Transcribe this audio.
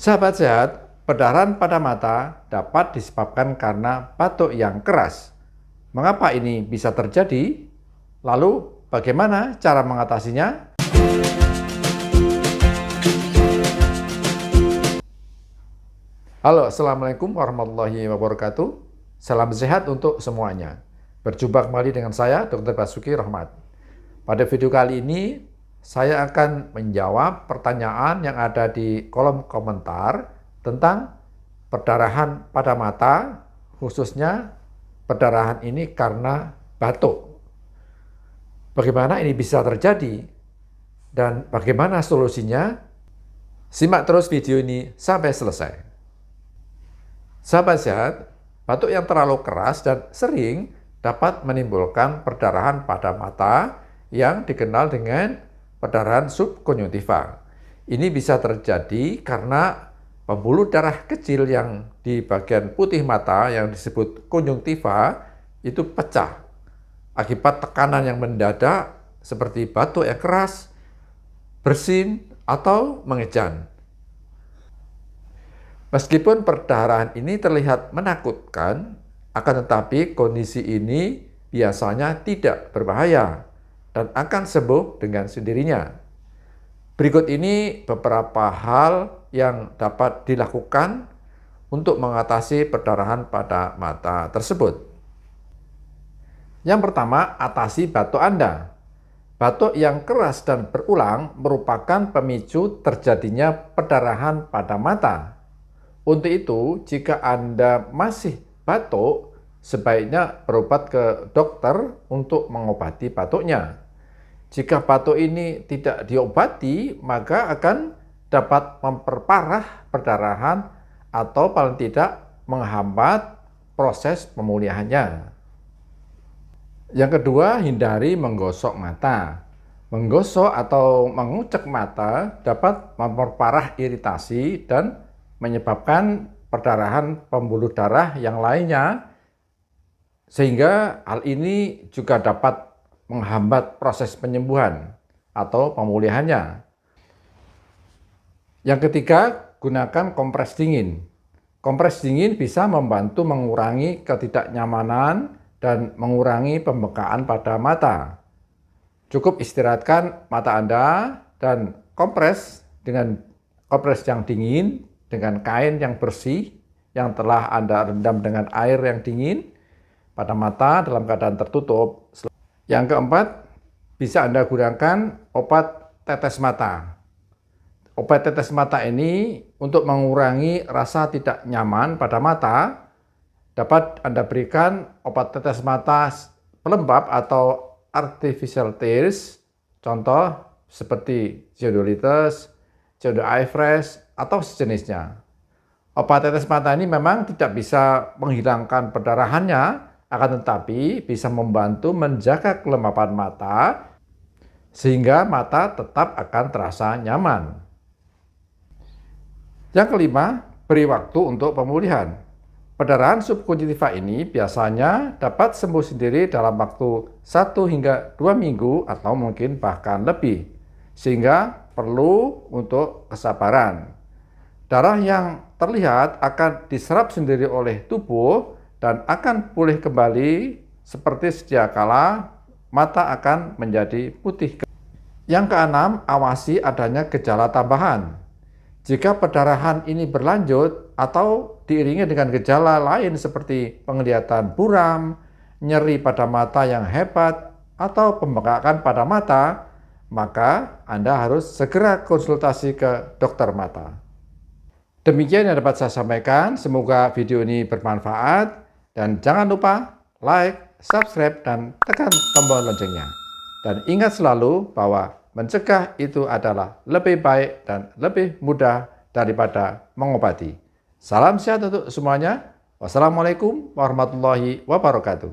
Sahabat sehat, perdarahan pada mata dapat disebabkan karena batuk yang keras. Mengapa ini bisa terjadi? Lalu, bagaimana cara mengatasinya? Halo, Assalamualaikum warahmatullahi wabarakatuh. Salam sehat untuk semuanya. Berjumpa kembali dengan saya, Dr. Basuki Rahmat. Pada video kali ini, saya akan menjawab pertanyaan yang ada di kolom komentar tentang perdarahan pada mata, khususnya perdarahan ini karena batuk. Bagaimana ini bisa terjadi dan bagaimana solusinya? Simak terus video ini sampai selesai. Sahabat sehat, batuk yang terlalu keras dan sering dapat menimbulkan perdarahan pada mata yang dikenal dengan perdarahan subkonjungtiva. Ini bisa terjadi karena pembuluh darah kecil yang di bagian putih mata yang disebut konjungtiva itu pecah akibat tekanan yang mendadak seperti batuk yang keras, bersin, atau mengejan. Meskipun perdarahan ini terlihat menakutkan, akan tetapi kondisi ini biasanya tidak berbahaya dan akan sembuh dengan sendirinya. Berikut ini beberapa hal yang dapat dilakukan untuk mengatasi perdarahan pada mata tersebut. Yang pertama, atasi batuk Anda. Batuk yang keras dan berulang merupakan pemicu terjadinya perdarahan pada mata. Untuk itu, jika Anda masih batuk, sebaiknya berobat ke dokter untuk mengobati batuknya. Jika batuk ini tidak diobati, maka akan dapat memperparah perdarahan atau paling tidak menghambat proses pemulihannya. Yang kedua, hindari menggosok mata. Menggosok atau mengucek mata dapat memperparah iritasi dan menyebabkan perdarahan pembuluh darah yang lainnya, sehingga hal ini juga dapat menghambat proses penyembuhan atau pemulihannya. Yang ketiga, gunakan kompres dingin. Kompres dingin bisa membantu mengurangi ketidaknyamanan dan mengurangi pembekaan pada mata. Cukup istirahatkan mata Anda dan kompres dengan kompres yang dingin dengan kain yang bersih yang telah Anda rendam dengan air yang dingin pada mata dalam keadaan tertutup. Yang keempat, bisa Anda gunakan obat tetes mata. Obat tetes mata ini untuk mengurangi rasa tidak nyaman pada mata, dapat Anda berikan obat tetes mata pelembab atau artificial tears, contoh seperti zeolites, eye fresh, atau sejenisnya. Obat tetes mata ini memang tidak bisa menghilangkan perdarahannya, akan tetapi bisa membantu menjaga kelembapan mata sehingga mata tetap akan terasa nyaman. Yang kelima, beri waktu untuk pemulihan. Perdarahan subkonjungtiva ini biasanya dapat sembuh sendiri dalam waktu 1 hingga 2 minggu atau mungkin bahkan lebih, sehingga perlu untuk kesabaran. Darah yang terlihat akan diserap sendiri oleh tubuh dan akan pulih kembali seperti sedia kala, mata akan menjadi putih. Yang keenam, awasi adanya gejala tambahan. Jika perdarahan ini berlanjut atau diiringi dengan gejala lain seperti penglihatan buram, nyeri pada mata yang hebat, atau pembengkakan pada mata, maka Anda harus segera konsultasi ke dokter mata. Demikian yang dapat saya sampaikan, semoga video ini bermanfaat. Dan jangan lupa like, subscribe, dan tekan tombol loncengnya. Dan ingat selalu bahwa mencegah itu adalah lebih baik dan lebih mudah daripada mengobati. Salam sehat untuk semuanya. Wassalamualaikum warahmatullahi wabarakatuh.